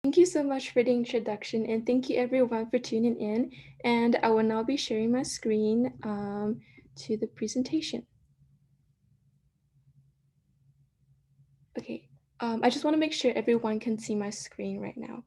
Thank you so much for the introduction, and thank you everyone for tuning in. And I will now be sharing my screen to the presentation. Okay, I just want to make sure everyone can see my screen right now.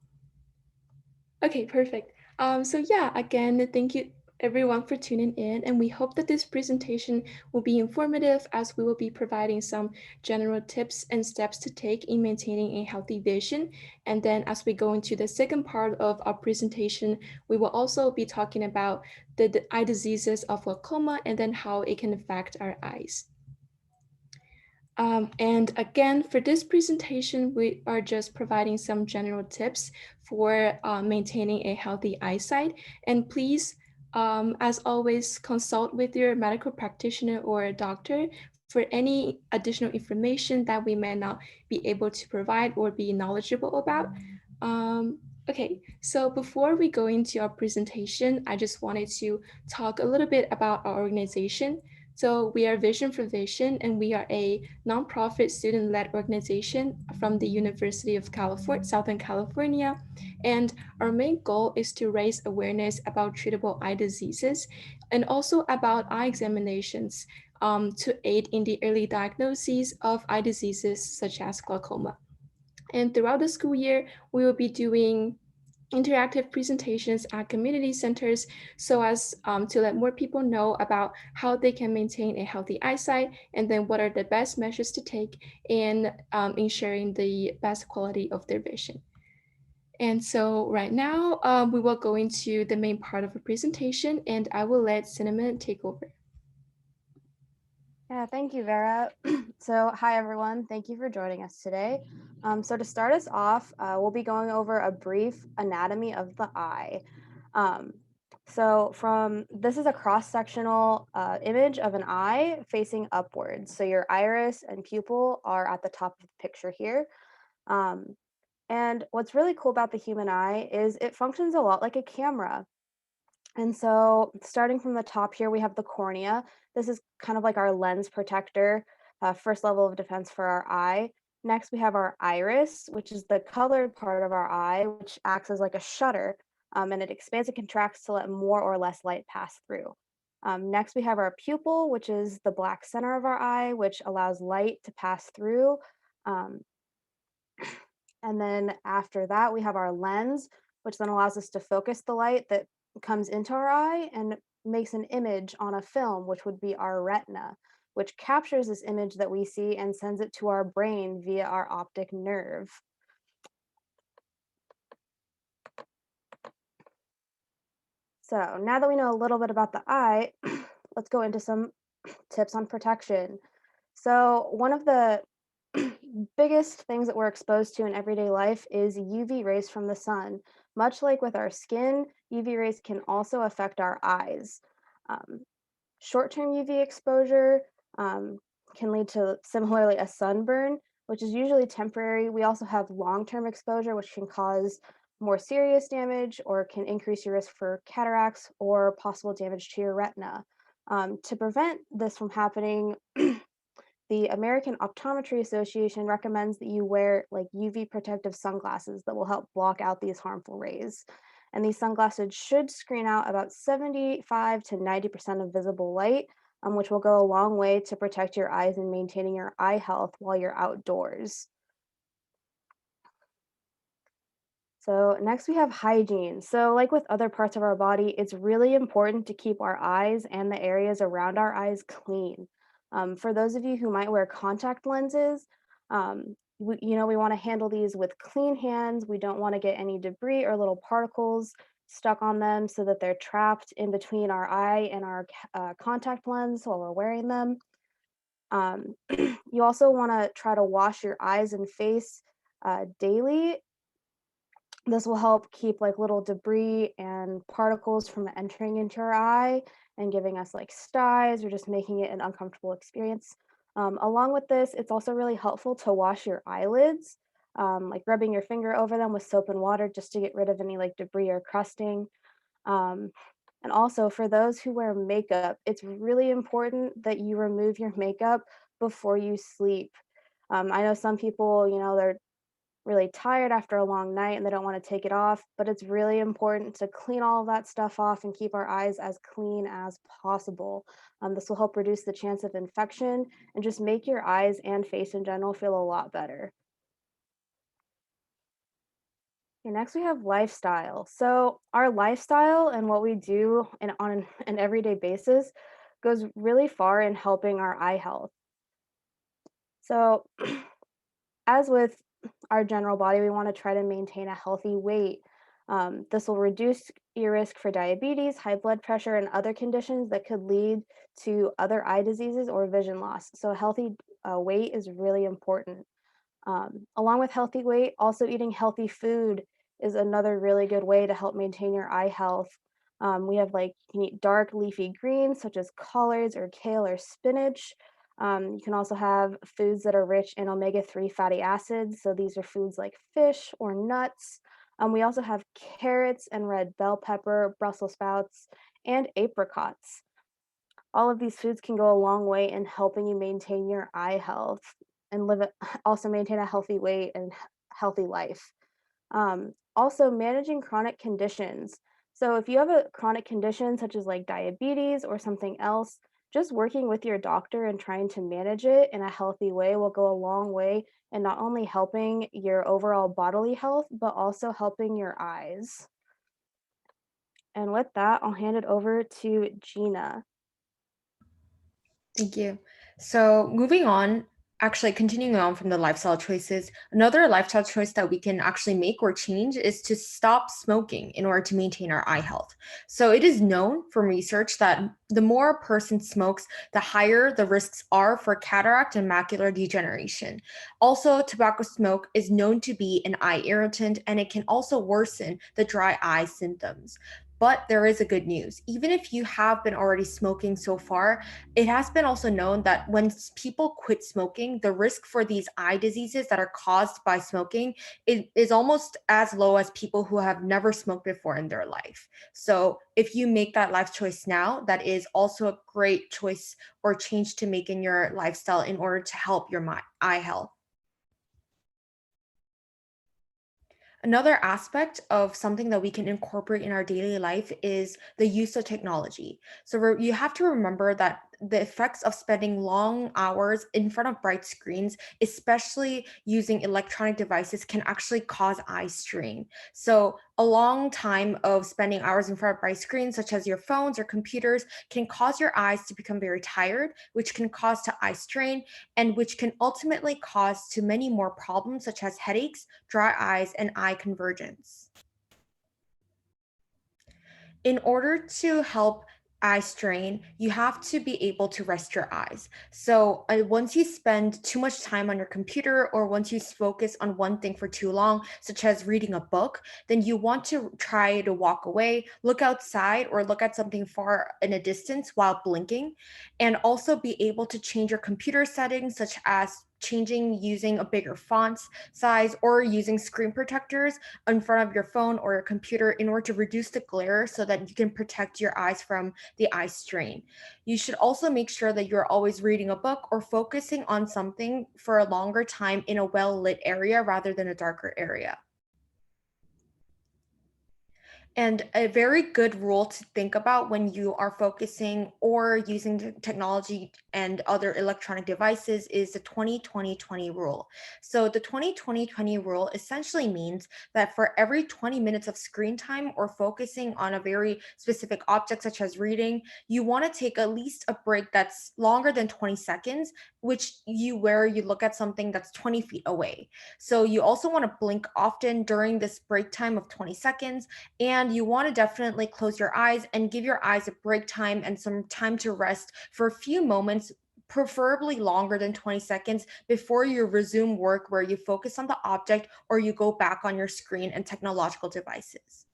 Okay, perfect. So yeah, again, thank you everyone for tuning in, and we hope that this presentation will be informative as we will be providing some general tips and steps to take in maintaining a healthy vision. And then as we go into the second part of our presentation, we will also be talking about the eye diseases of glaucoma and then how it can affect our eyes. And again, for this presentation, we are just providing some general tips for maintaining a healthy eyesight. And please, as always, consult with your medical practitioner or a doctor for any additional information that we may not be able to provide or be knowledgeable about. Okay, so before we go into our presentation, I just wanted to talk a little bit about our organization. So we are Vision for Vision, and we are a nonprofit student-led organization from the University of California, Southern California. And our main goal is to raise awareness about treatable eye diseases and also about eye examinations to aid in the early diagnosis of eye diseases such as glaucoma. And throughout the school year, we will be doing interactive presentations at community centers so as to let more people know about how they can maintain a healthy eyesight and then what are the best measures to take in ensuring the best quality of their vision. And so right now, we will go into the main part of the presentation and I will let Cinnamon take over. Yeah, thank you, Vera. So, hi everyone. Thank you for joining us today. So, to start us off, we'll be going over a brief anatomy of the eye. Um, from this is a cross-sectional image of an eye facing upwards. So, your iris and pupil are at the top of the picture here. Um, and what's really cool about the human eye is it functions a lot like a camera. And so, starting from the top here, we have the cornea. This is kind of like our lens protector, first level of defense for our eye. Next, we have our iris, which is the colored part of our eye, which acts as like a shutter, and it expands and contracts to let more or less light pass through. Next, we have our pupil, which is the black center of our eye, which allows light to pass through. Um, and then after that, we have our lens, which then allows us to focus the light that comes into our eye and makes an image on a film, which would be our retina, which captures this image that we see and sends it to our brain via our optic nerve. So now that we know a little bit about the eye, let's go into some tips on protection. So, one of the biggest things that we're exposed to in everyday life is UV rays from the sun. Much like with our skin, UV rays can also affect our eyes. Um, Short term UV exposure can lead to similarly a sunburn, which is usually temporary. We also have long term exposure, which can cause more serious damage or can increase your risk for cataracts or possible damage to your retina. To prevent this from happening, the American Optometry Association recommends that you wear like UV protective sunglasses that will help block out these harmful rays. And these sunglasses should screen out about 75 to 90% of visible light, which will go a long way to protect your eyes and maintaining your eye health while you're outdoors. So, next we have hygiene. So, like with other parts of our body, it's really important to keep our eyes and the areas around our eyes clean. For those of you who might wear contact lenses, we want to handle these with clean hands. We don't want to get any debris or little particles stuck on them so that they're trapped in between our eye and our contact lens while we're wearing them. Um, you also want to try to wash your eyes and face daily. This will help keep like little debris and particles from entering into our eye and giving us like styes or just making it an uncomfortable experience. Along with this, it's also really helpful to wash your eyelids, like rubbing your finger over them with soap and water just to get rid of any like debris or crusting. Um, and also, for those who wear makeup, it's really important that you remove your makeup before you sleep. I know some people, they're really tired after a long night and they don't want to take it off, but it's really important to clean all of that stuff off and keep our eyes as clean as possible. This will help reduce the chance of infection and just make your eyes and face in general feel a lot better. Okay, next we have lifestyle. So our lifestyle and what we do on an everyday basis goes really far in helping our eye health. So as with our general body, we want to try to maintain a healthy weight. This will reduce your risk for diabetes, high blood pressure, and other conditions that could lead to other eye diseases or vision loss. So a healthy weight is really important. Along with healthy weight, also eating healthy food is another really good way to help maintain your eye health. We have like you can eat dark leafy greens such as collards or kale or spinach. You can also have foods that are rich in omega-3 fatty acids. So these are foods like fish or nuts. We also have carrots and red bell pepper, Brussels sprouts, and apricots. All of these foods can go a long way in helping you maintain your eye health and also maintain a healthy weight and healthy life. Also, managing chronic conditions. So, if you have a chronic condition such as like diabetes or something else, just working with your doctor and trying to manage it in a healthy way will go a long way in not only helping your overall bodily health, but also helping your eyes. And with that, I'll hand it over to Gina. Thank you. So, moving on, actually continuing on from the lifestyle choices, another lifestyle choice that we can actually make or change is to stop smoking in order to maintain our eye health. So, it is known from research that the more a person smokes, the higher the risks are for cataract and macular degeneration. Also, tobacco smoke is known to be an eye irritant and it can also worsen the dry eye symptoms. But there is a good news. Even if you have been already smoking so far, it has been also known that when people quit smoking, the risk for these eye diseases that are caused by smoking is almost as low as people who have never smoked before in their life. So if you make that life choice now, that is also a great choice or change to make in your lifestyle in order to help your eye health. Another aspect of something that we can incorporate in our daily life is the use of technology. So you have to remember that the effects of spending long hours in front of bright screens, especially using electronic devices, can actually cause eye strain. So a long time of spending hours in front of bright screens, such as your phones or computers, can cause your eyes to become very tired, which can cause to eye strain, and which can ultimately cause to many more problems such as headaches, dry eyes, and eye convergence. In order to help eye strain, you have to be able to rest your eyes. So once you spend too much time on your computer or once you focus on one thing for too long, such as reading a book, then you want to try to walk away, look outside, or look at something far in a distance while blinking, and also be able to change your computer settings, such as changing using a bigger font size or using screen protectors in front of your phone or your computer in order to reduce the glare so that you can protect your eyes from the eye strain. You should also make sure that you're always reading a book or focusing on something for a longer time in a well lit area rather than a darker area. And a very good rule to think about when you are focusing or using technology and other electronic devices is the 20-20-20 rule. So the 20-20-20 rule essentially means that for every 20 minutes of screen time or focusing on a very specific object, such as reading, you want to take at least a break that's longer than 20 seconds, where you look at something that's 20 feet away. So you also want to blink often during this break time of 20 seconds, and you want to definitely close your eyes and give your eyes a break time and some time to rest for a few moments, preferably longer than 20 seconds, before you resume work where you focus on the object or you go back on your screen and technological devices.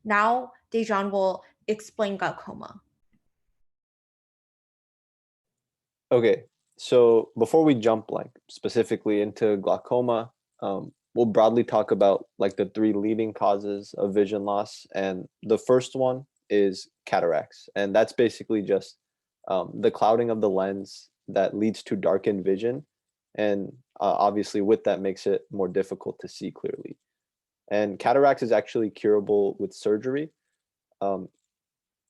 Now, Dejan will explain glaucoma. Okay, so before we jump like specifically into glaucoma, we'll broadly talk about like the three leading causes of vision loss, and the first one is cataracts, and that's basically just the clouding of the lens that leads to darkened vision, and obviously with that makes it more difficult to see clearly. And cataracts is actually curable with surgery. Um,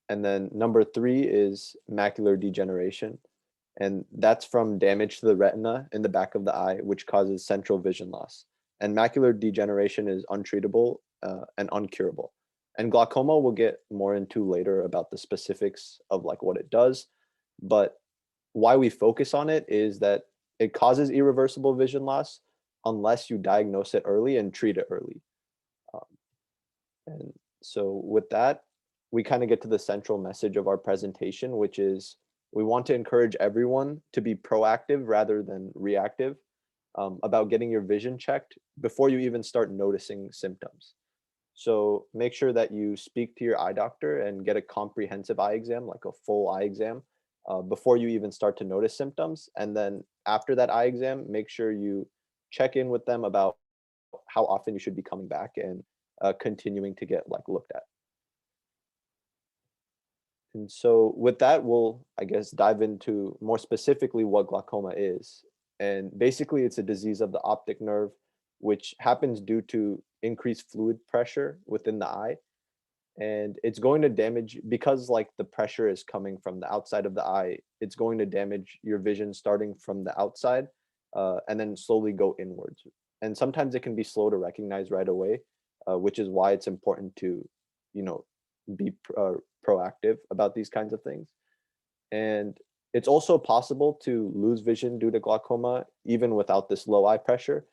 and then number three is macular degeneration. And that's from damage to the retina in the back of the eye, which causes central vision loss. And macular degeneration is untreatable and uncurable. And glaucoma we'll get more into later about the specifics of like what it does. But why we focus on it is that it causes irreversible vision loss unless you diagnose it early and treat it early. Um, and so with that, we kind of get to the central message of our presentation, which is we want to encourage everyone to be proactive rather than reactive about getting your vision checked before you even start noticing symptoms. So make sure that you speak to your eye doctor and get a comprehensive eye exam, like a full eye exam, before you even start to notice symptoms. And then after that eye exam, make sure you check in with them about how often you should be coming back and continuing to get like looked at. And so with that, we'll, I guess, dive into more specifically what glaucoma is. And basically, it's a disease of the optic nerve, which happens due to increased fluid pressure within the eye. And it's going to damage, because like the pressure is coming from the outside of the eye, it's going to damage your vision starting from the outside and then slowly go inwards. And sometimes it can be slow to recognize right away, which is why it's important to, you know, be proactive about these kinds of things. And it's also possible to lose vision due to glaucoma even without this low eye pressure.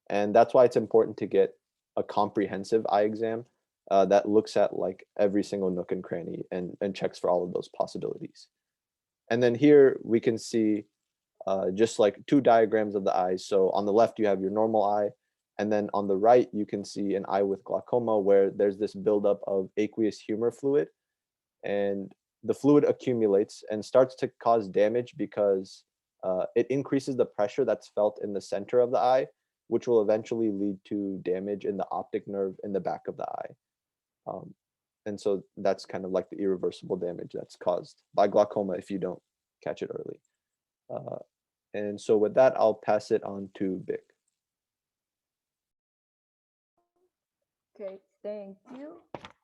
And that's why it's important to get a comprehensive eye exam that looks at like every single nook and cranny and checks for all of those possibilities. And then here we can see just like two diagrams of the eyes. So on the left, you have your normal eye. And then on the right, you can see an eye with glaucoma where there's this buildup of aqueous humor fluid. And the fluid accumulates and starts to cause damage because it increases the pressure that's felt in the center of the eye, which will eventually lead to damage in the optic nerve in the back of the eye. Um, and so that's kind of like the irreversible damage that's caused by glaucoma if you don't catch it early. Uh, and so with that, I'll pass it on to Vic. Okay, thank you.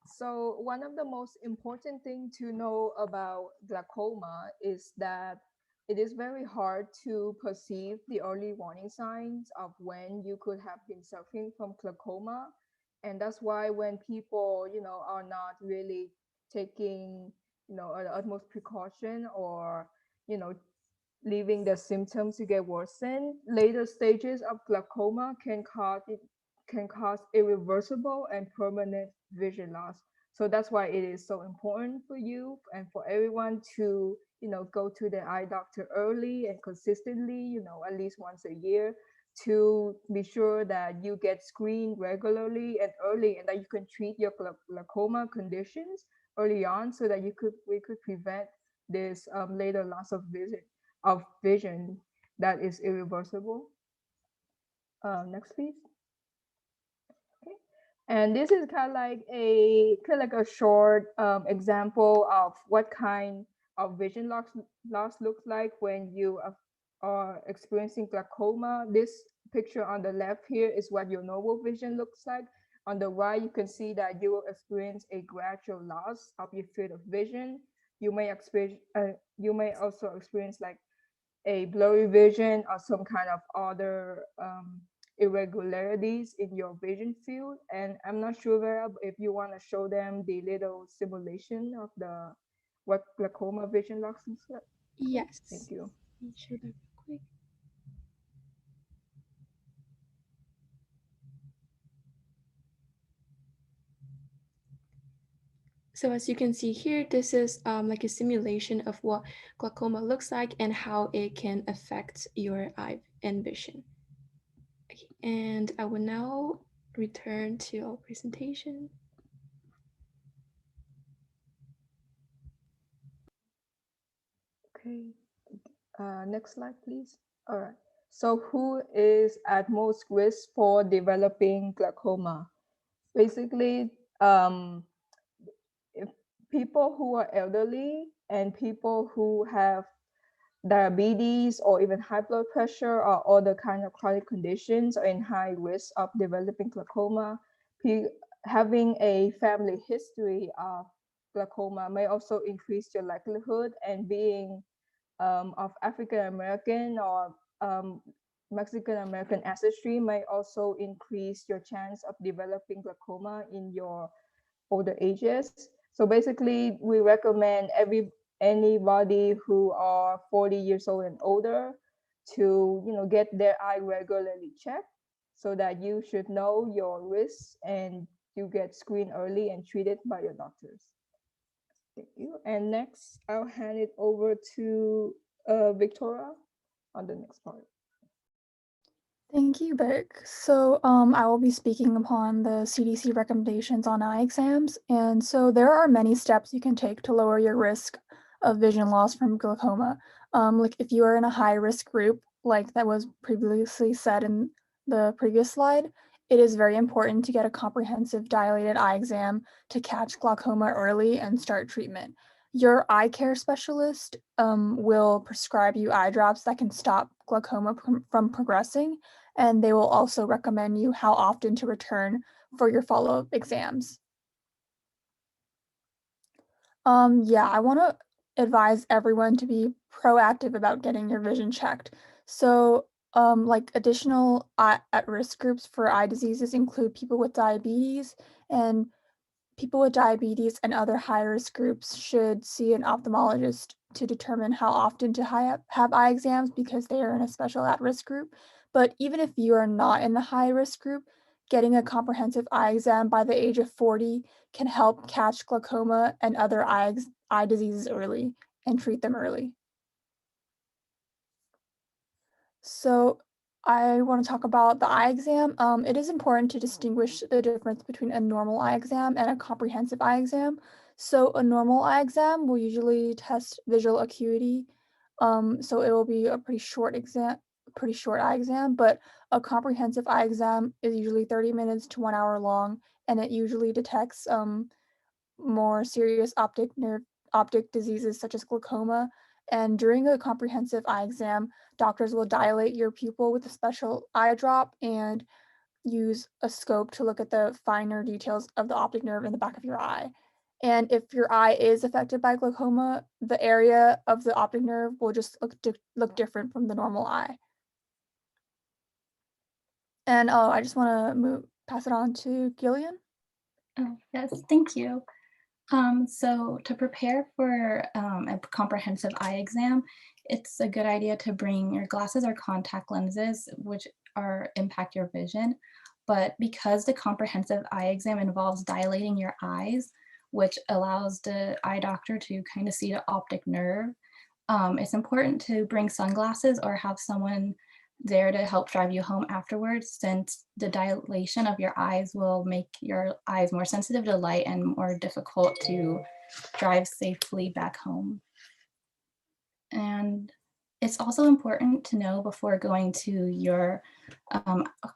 So one of the most important thing to know about glaucoma is that it is very hard to perceive the early warning signs of when you could have been suffering from glaucoma. And that's why when people, are not really taking, the utmost precaution or, you know, leaving the symptoms to get worsened, later stages of glaucoma can cause irreversible and permanent vision loss. So that's why it is so important for you and for everyone to, go to the eye doctor early and consistently, at least once a year, to be sure that you get screened regularly and early, and that you can treat your glaucoma conditions early on, so that we could prevent this later loss of vision that is irreversible. Next, please. Okay. And this is kind of like a short example of what kind of vision loss looks like when you are experiencing glaucoma. This picture on the left here is what your normal vision looks like. On the right, you can see that you will experience a gradual loss of your field of vision. You may also experience like a blurry vision or some kind of other irregularities in your vision field. And I'm not sure, Vera, if you want to show them the little simulation of the what glaucoma vision loss looks like. Thank Yes. you. Let me show that real quick. So as you can see here, this is like a simulation of what glaucoma looks like and how it can affect your eye and vision. Okay, and I will now return to our presentation. Okay. Next slide, please. All right. So who is at most risk for developing glaucoma? Basically, if people who are elderly and people who have diabetes or even high blood pressure or other kind of chronic conditions are in high risk of developing glaucoma. Having a family history of glaucoma may also increase your likelihood, and being of African American or Mexican American ancestry may also increase your chance of developing glaucoma in your older ages. So basically, we recommend anybody who are 40 years old and older to get their eye regularly checked, so that you should know your risks and you get screened early and treated by your doctors. Thank you. And next, I'll hand it over to Victoria on the next part. Thank you, Beck. So I will be speaking upon the CDC recommendations on eye exams. And so there are many steps you can take to lower your risk of vision loss from glaucoma. Like if you are in a high risk group, like that was previously said in the previous slide, it is very important to get a comprehensive dilated eye exam to catch glaucoma early and start treatment. Your eye care specialist will prescribe you eye drops that can stop glaucoma from progressing, and they will also recommend you how often to return for your follow-up exams. Yeah, I want to advise everyone to be proactive about getting your vision checked. So, like additional at-risk groups for eye diseases include people with diabetes, and people with diabetes and other high-risk groups should see an ophthalmologist to determine how often to have eye exams because they are in a special at-risk group. But even if you are not in the high-risk group, getting a comprehensive eye exam by the age of 40 can help catch glaucoma and other eye diseases early and treat them early. So I want to talk about the eye exam. It is important to distinguish the difference between a normal eye exam and a comprehensive eye exam. So a normal eye exam will usually test visual acuity. So it will be a pretty short eye exam, but a comprehensive eye exam is usually 30 minutes to 1 hour long, and it usually detects more serious optic diseases such as glaucoma. And during a comprehensive eye exam, doctors will dilate your pupil with a special eye drop and use a scope to look at the finer details of the optic nerve in the back of your eye. And if your eye is affected by glaucoma, the area of the optic nerve will just look different from the normal eye. And I just want to pass it on to Gillian. Oh, yes, thank you. So to prepare for a comprehensive eye exam, it's a good idea to bring your glasses or contact lenses, which impact your vision. But because the comprehensive eye exam involves dilating your eyes, which allows the eye doctor to kind of see the optic nerve, it's important to bring sunglasses or have someone there to help drive you home afterwards, since the dilation of your eyes will make your eyes more sensitive to light and more difficult to drive safely back home. And it's also important to know before going to your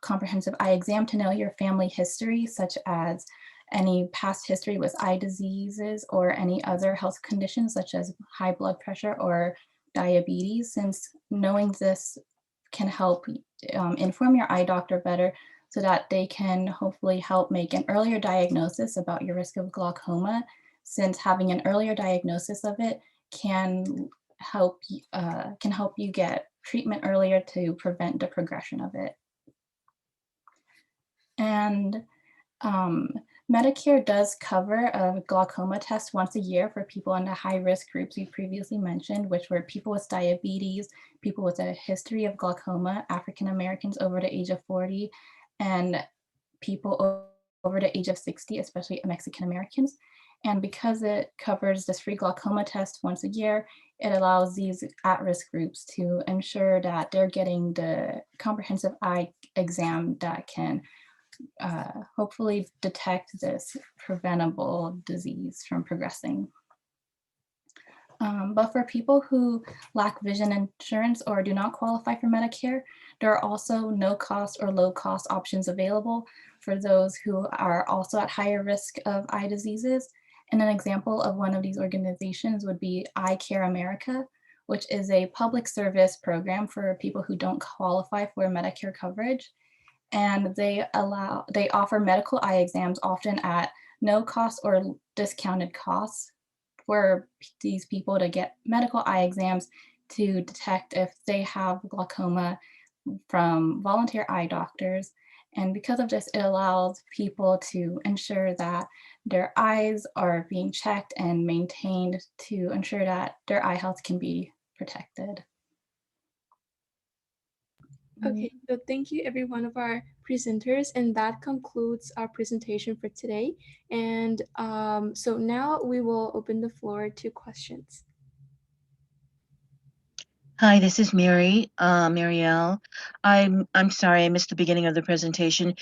comprehensive eye exam to know your family history, such as any past history with eye diseases or any other health conditions such as high blood pressure or diabetes, since knowing this can help inform your eye doctor better so that they can hopefully help make an earlier diagnosis about your risk of glaucoma, since having an earlier diagnosis of it can help you get treatment earlier to prevent the progression of it. And Medicare does cover a glaucoma test once a year for people in the high-risk groups we previously mentioned, which were people with diabetes, people with a history of glaucoma, African Americans over the age of 40, and people over the age of 60, especially Mexican Americans. And because it covers this free glaucoma test once a year, it allows these at-risk groups to ensure that they're getting the comprehensive eye exam that can hopefully detect this preventable disease from progressing. But for people who lack vision insurance or do not qualify for Medicare, there are also no cost or low cost options available for those who are also at higher risk of eye diseases. And an example of one of these organizations would be Eye Care America, which is a public service program for people who don't qualify for Medicare coverage. And they offer medical eye exams often at no cost or discounted costs for these people to get medical eye exams to detect if they have glaucoma from volunteer eye doctors. And because of this, it allows people to ensure that their eyes are being checked and maintained to ensure that their eye health can be protected. Okay, so thank you every one of our presenters, and that concludes our presentation for today. And so now we will open the floor to questions. Hi, this is Mary, Marielle. I'm sorry I missed the beginning of the presentation.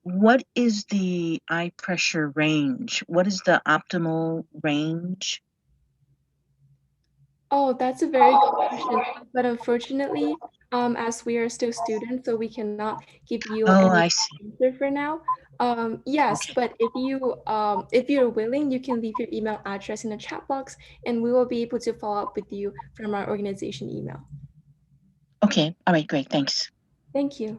What is the eye pressure range? What is the optimal range? Oh, that's a very good question. But unfortunately, as we are still students, so we cannot give you Oh, any I see. answer for now. Yes, Okay. but if you're willing, you can leave your email address in the chat box, and we will be able to follow up with you from our organization email. Okay. All right. Great. Thanks. Thank you.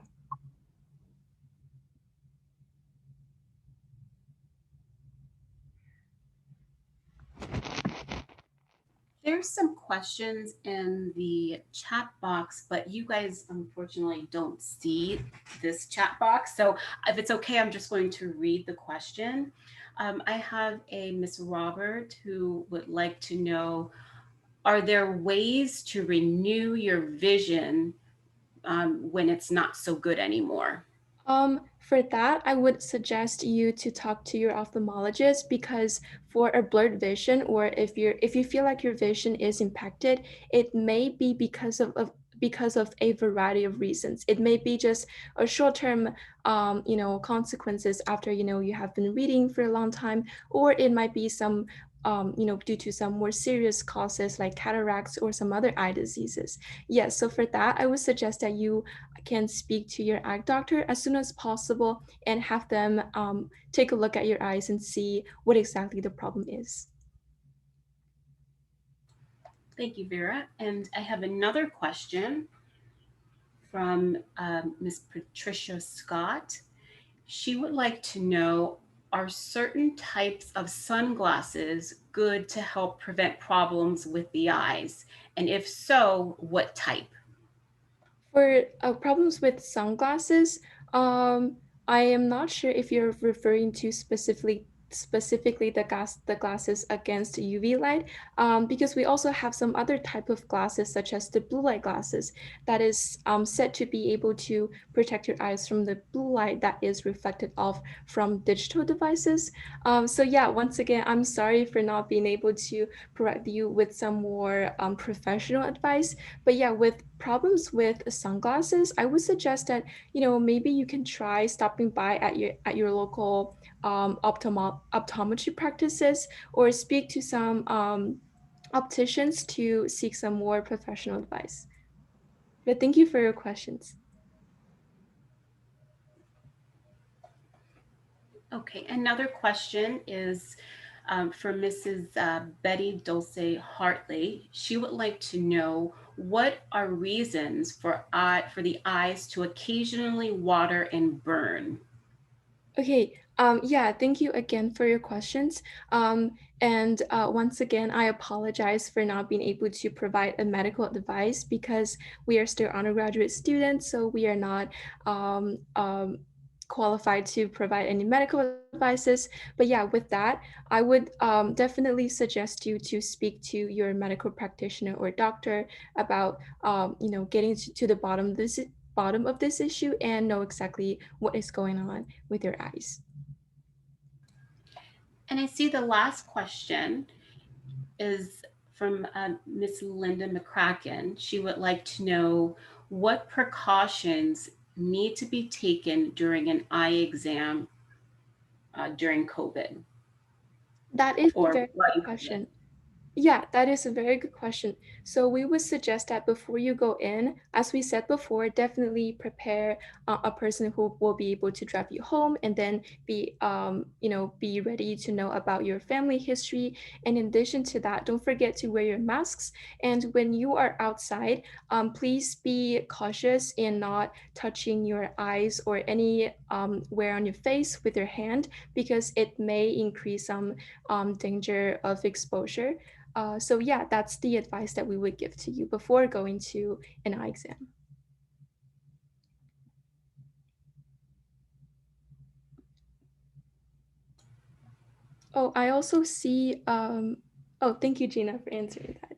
There's some questions in the chat box, but you guys unfortunately don't see this chat box. So if it's okay, I'm just going to read the question. I have a Miss Robert who would like to know, are there ways to renew your vision when it's not so good anymore? For that, I would suggest you to talk to your ophthalmologist because for a blurred vision, or if you feel like your vision is impacted, it may be because of a variety of reasons. It may be just a short-term, consequences after you have been reading for a long time, or it might be some due to some more serious causes like cataracts or some other eye diseases. Yes, so for that, I would suggest that you can speak to your eye doctor as soon as possible and have them take a look at your eyes and see what exactly the problem is. Thank you, Vera. And I have another question from Ms. Patricia Scott. She would like to know, are certain types of sunglasses good to help prevent problems with the eyes? And if so, what type? For problems with sunglasses, I am not sure if you're referring to specifically the glasses against UV light, because we also have some other type of glasses such as the blue light glasses that is said to be able to protect your eyes from the blue light that is reflected off from digital devices. So yeah, once again, I'm sorry for not being able to provide you with some more professional advice, but yeah, with problems with sunglasses, I would suggest that maybe you can try stopping by at your local optometry practices or speak to some opticians to seek some more professional advice. But thank you for your questions. Okay, another question is for Mrs. Betty Dulce Hartley. She would like to know, what are reasons for the eyes to occasionally water and burn? Okay, yeah, thank you again for your questions. And once again, I apologize for not being able to provide a medical advice because we are still undergraduate students, so we are not qualified to provide any medical advices. But yeah, with that, I would definitely suggest you to speak to your medical practitioner or doctor about, getting to the bottom of this issue and know exactly what is going on with your eyes. And I see the last question is from Miss Linda McCracken. She would like to know, what precautions need to be taken during an eye exam during COVID? That is a Or very good what? question. Yeah, that is a very good question. So we would suggest that before you go in, as we said before, definitely prepare a person who will be able to drive you home, and then be ready to know about your family history. And in addition to that, don't forget to wear your masks. And when you are outside, please be cautious in not touching your eyes or any wear on your face with your hand, because it may increase some danger of exposure. So yeah, that's the advice that we would give to you before going to an eye exam. Oh, I also see. Oh, thank you, Gina, for answering that.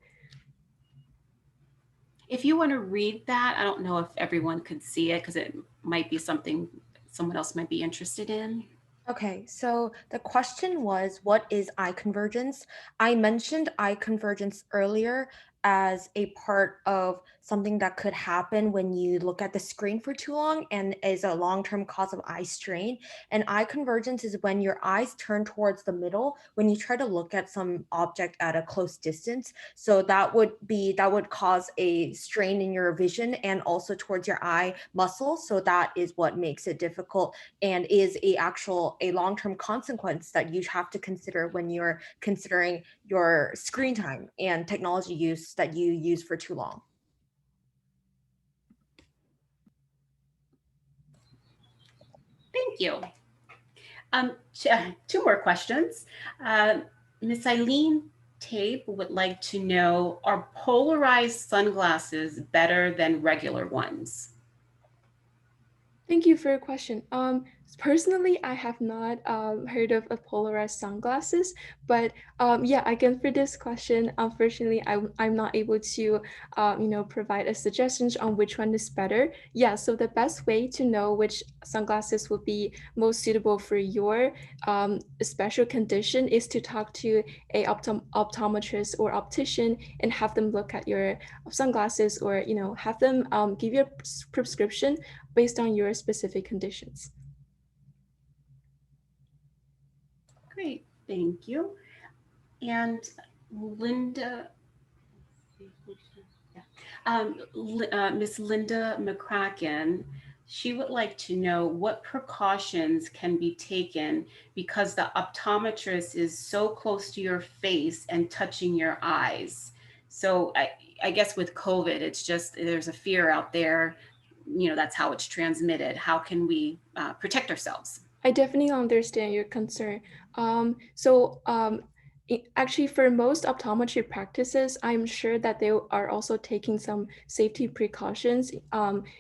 If you want to read that, I don't know if everyone could see it because it might be something someone else might be interested in. Okay, so the question was, what is eye convergence? I mentioned eye convergence earlier as a part of something that could happen when you look at the screen for too long and is a long-term cause of eye strain. And eye convergence is when your eyes turn towards the middle when you try to look at some object at a close distance. So that would cause a strain in your vision and also towards your eye muscle. So that is what makes it difficult and is a long-term consequence that you have to consider when you're considering your screen time and technology use that you use for too long. Thank you. Two more questions. Miss Eileen Tape would like to know, are polarized sunglasses better than regular ones? Thank you for your question. Personally, I have not heard of a polarized sunglasses, but yeah, again, for this question, unfortunately, I'm not able to, provide a suggestions on which one is better. Yeah, so the best way to know which sunglasses would be most suitable for your special condition is to talk to a optometrist or optician and have them look at your sunglasses, or have them give you a prescription based on your specific conditions. Great, thank you. And Linda, Miss Linda McCracken, she would like to know what precautions can be taken because the optometrist is so close to your face and touching your eyes. So I guess with COVID, it's just there's a fear out there. That's how it's transmitted. How can we protect ourselves? I definitely understand your concern. Actually, for most optometry practices, I'm sure that they are also taking some safety precautions.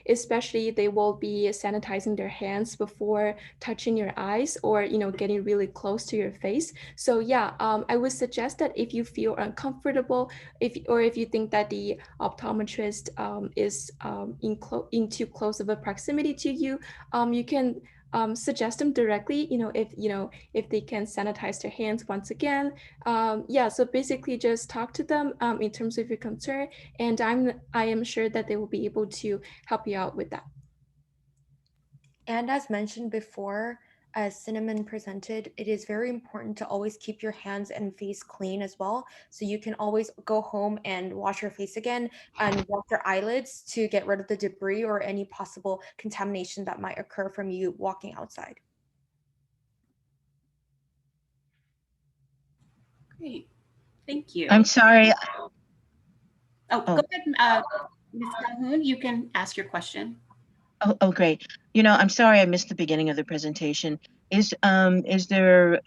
Especially, they will be sanitizing their hands before touching your eyes, or getting really close to your face. So yeah, I would suggest that if you feel uncomfortable, if you think that the optometrist is in too close of a proximity to you, you can suggest them directly, if they can sanitize their hands once again. Yeah, so basically just talk to them in terms of your concern, and I am sure that they will be able to help you out with that. And as mentioned before, as Cinnamon presented, it is very important to always keep your hands and face clean as well. So you can always go home and wash your face again and wash your eyelids to get rid of the debris or any possible contamination that might occur from you walking outside. Great, thank you. I'm sorry. Oh, Oh, go ahead, Ms. Calhoun, you can ask your question. great. I'm sorry I missed the beginning of the presentation. Is there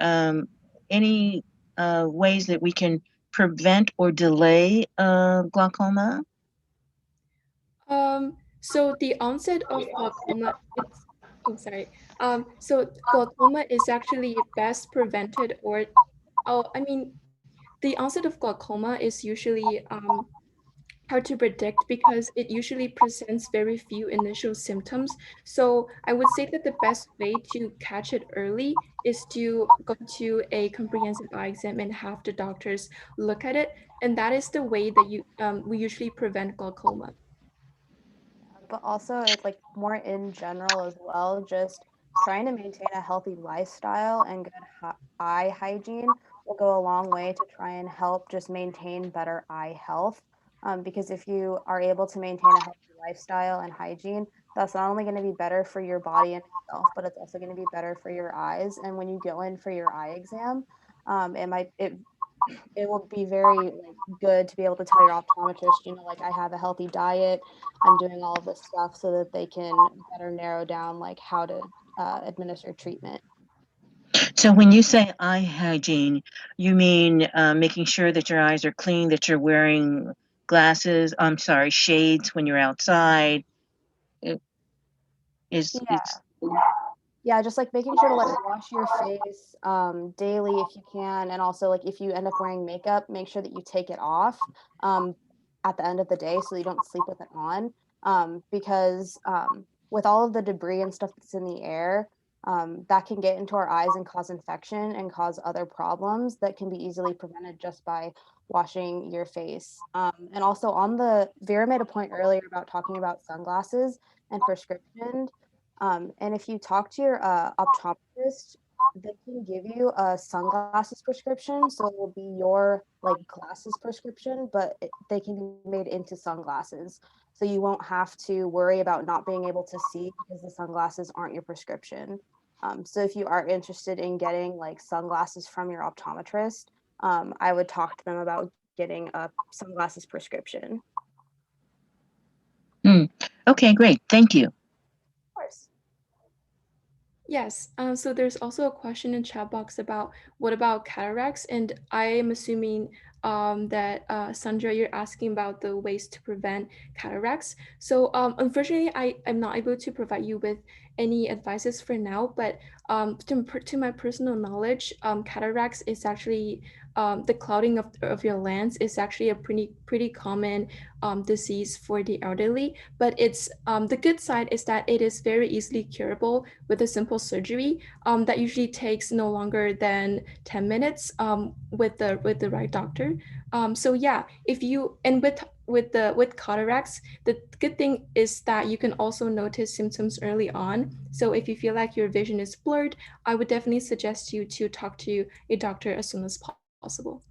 any ways that we can prevent or delay glaucoma? So the onset of glaucoma, it's oh sorry. So glaucoma is actually best prevented, or I mean, the onset of glaucoma is usually hard to predict because it usually presents very few initial symptoms. So I would say that the best way to catch it early is to go to a comprehensive eye exam and have the doctors look at it, and that is the way that we usually prevent glaucoma. But also it's like more in general as well, just trying to maintain a healthy lifestyle and good eye hygiene will go a long way to try and help just maintain better eye health. Because if you are able to maintain a healthy lifestyle and hygiene, that's not only going to be better for your body in itself, but it's also going to be better for your eyes. And when you go in for your eye exam, it will be very like good to be able to tell your optometrist, like I have a healthy diet, I'm doing all of this stuff so that they can better narrow down like how to administer treatment. So when you say eye hygiene, you mean making sure that your eyes are clean, that you're wearing glasses, I'm sorry, shades when you're outside. It is Yeah, just like making sure to like wash your face daily if you can, and also like if you end up wearing makeup, make sure that you take it off um, at the end of the day so you don't sleep with it on. Because with all of the debris and stuff that's in the air, that can get into our eyes and cause infection and cause other problems that can be easily prevented just by washing your face. And also on Vera made a point earlier about talking about sunglasses and prescription. And if you talk to your optometrist, they can give you a sunglasses prescription. So it will be your like glasses prescription, but they can be made into sunglasses. So you won't have to worry about not being able to see because the sunglasses aren't your prescription. So if you are interested in getting like sunglasses from your optometrist, I would talk to them about getting a sunglasses prescription. Okay, great. Thank you. Of course. Yes. So there's also a question in chat box about what about cataracts, and I am assuming that Sandra, you're asking about the ways to prevent cataracts. So unfortunately, I am not able to provide you with any advices for now, but to my personal knowledge, cataracts is actually the clouding of your lens is actually a pretty common disease for the elderly. But it's the good side is that it is very easily curable with a simple surgery that usually takes no longer than 10 minutes with the right doctor. So yeah, if you and with cataracts, the good thing is that you can also notice symptoms early on. So if you feel like your vision is blurred, I would definitely suggest you to talk to a doctor as soon as possible.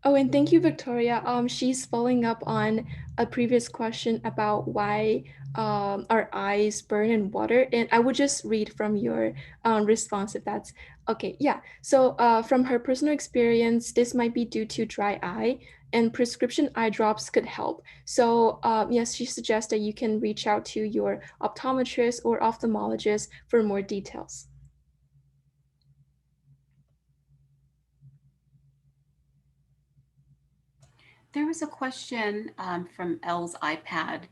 Oh, and thank you, Victoria. She's following up on a previous question about why our eyes burn in water, and I would just read from your response if that's okay. Yeah. So, from her personal experience, this might be due to dry eye, and prescription eye drops could help. So, yes, she suggests that you can reach out to your optometrist or ophthalmologist for more details. There was a question from Elle's iPad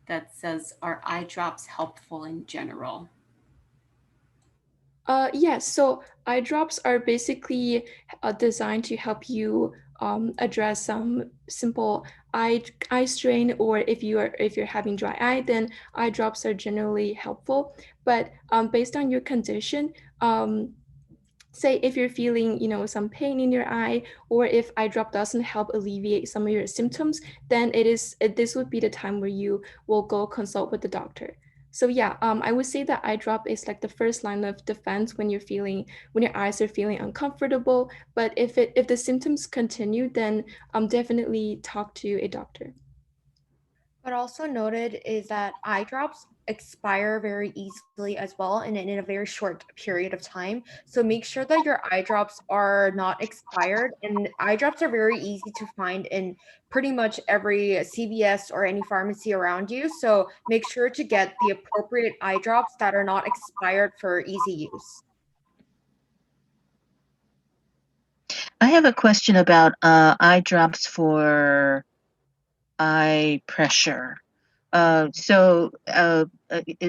that says, are eye drops helpful in general? Yes, so eye drops are basically designed to help you address some simple eye strain, or if you're having dry eye, then eye drops are generally helpful. But based on your condition, say if you're feeling some pain in your eye, or if eye drop doesn't help alleviate some of your symptoms, then this would be the time where you will go consult with the doctor. So yeah, I would say that eye drop is like the first line of defense when when your eyes are feeling uncomfortable. But if the symptoms continue, then definitely talk to a doctor. But also noted is that eye drops expire very easily as well and in a very short period of time. So make sure that your eye drops are not expired. And eye drops are very easy to find in pretty much every CVS or any pharmacy around you. So make sure to get the appropriate eye drops that are not expired for easy use. I have a question about eye drops for eye pressure. Is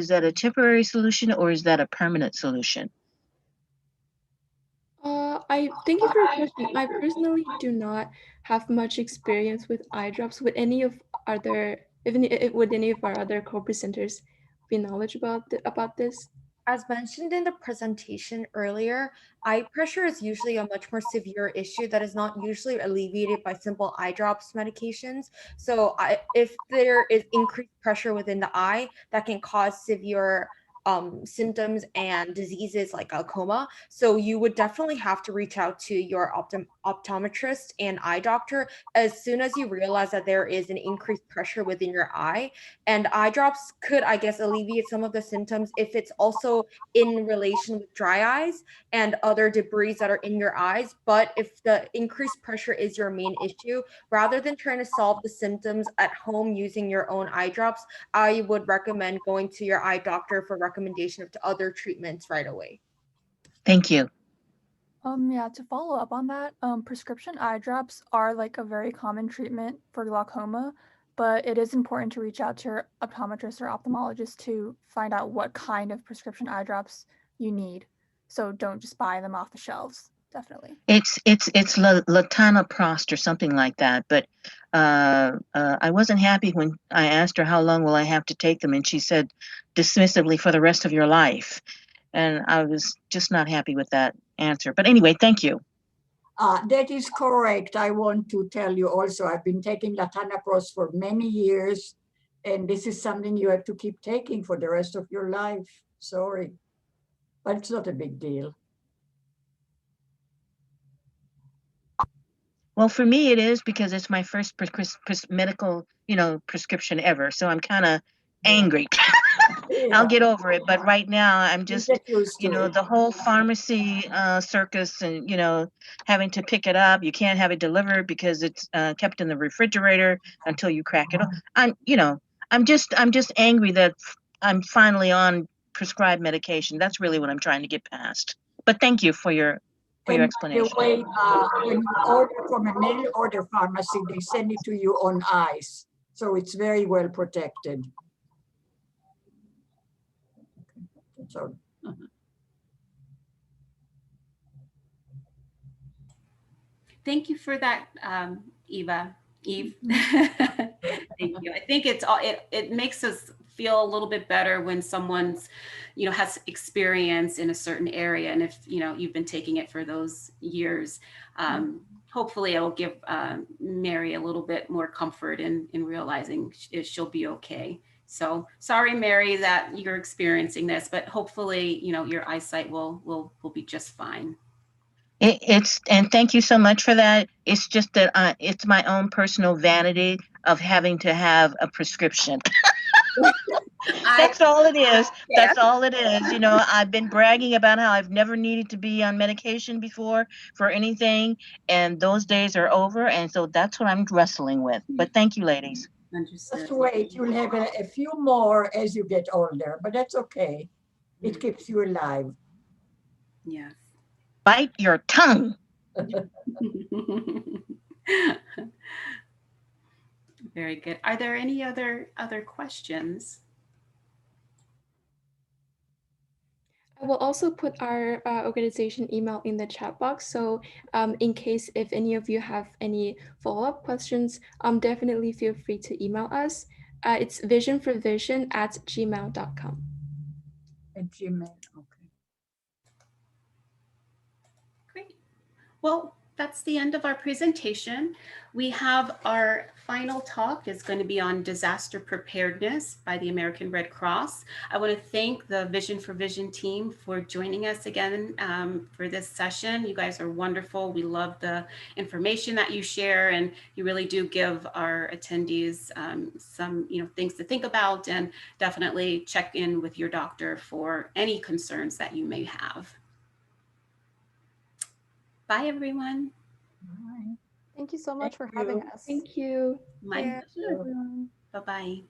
that a temporary solution or is that a permanent solution? I thank you for your question. I personally do not have much experience with eye drops. Would any of other, would any of our other co-presenters be knowledgeable about this? As mentioned in the presentation earlier, eye pressure is usually a much more severe issue that is not usually alleviated by simple eye drops medications. So if there is increased pressure within the eye, that can cause severe symptoms and diseases like glaucoma. So you would definitely have to reach out to your optometrist and eye doctor as soon as you realize that there is an increased pressure within your eye. And eye drops could, I guess, alleviate some of the symptoms if it's also in relation with dry eyes and other debris that are in your eyes. But if the increased pressure is your main issue, rather than trying to solve the symptoms at home using your own eye drops, I would recommend going to your eye doctor for recommendation of other treatments right away. Thank you. Yeah, to follow up on that, prescription eye drops are like a very common treatment for glaucoma, but it is important to reach out to your optometrist or ophthalmologist to find out what kind of prescription eye drops you need. So don't just buy them off the shelves. Definitely. It's latanoprost or something like that. But I wasn't happy when I asked her how long will I have to take them, and she said dismissively for the rest of your life. And I was just not happy with that answer. But anyway, thank you. That is correct. I want to tell you also, I've been taking latanoprost for many years, and this is something you have to keep taking for the rest of your life. Sorry, but it's not a big deal. Well, for me, it is because it's my first medical, prescription ever. So I'm kind of angry. Yeah. I'll get over it. But right now, I'm just, Get used to it. the whole pharmacy circus and, having to pick it up. You can't have it delivered because it's kept in the refrigerator until you crack it. I'm just angry that I'm finally on prescribed medication. That's really what I'm trying to get past. But thank you for your explanation. By the way, when you order from a mail order pharmacy, they send it to you on ice. So it's very well protected. That's all. Thank you for that, Eve. Thank you. I think it makes us feel a little bit better when someone's, has experience in a certain area. And if, you've been taking it for those years, hopefully it will give Mary a little bit more comfort in realizing she'll be okay. So sorry, Mary, that you're experiencing this, but hopefully, your eyesight will be just fine. And thank you so much for that. It's just that it's my own personal vanity of having to have a prescription. That's all it is. Yeah. That's all it is. I've been bragging about how I've never needed to be on medication before for anything, and those days are over. And so that's what I'm wrestling with. But thank you, ladies. Understood. Just wait, you'll have a few more as you get older, but that's okay. It keeps you alive. Yes. Bite your tongue. Very good. Are there any other questions? I will also put our organization email in the chat box. So in case if any of you have any follow-up questions, definitely feel free to email us. It's visionforvision@gmail.com. At Gmail, okay. Great. Well, that's the end of our presentation. We have our final talk is going to be on disaster preparedness by the American Red Cross. I want to thank the Vision for Vision team for joining us again for this session. You guys are wonderful. We love the information that you share, and you really do give our attendees some things to think about, and definitely check in with your doctor for any concerns that you may have. Bye, everyone. Thank you so much for having us. Thank you. My pleasure. Bye-bye.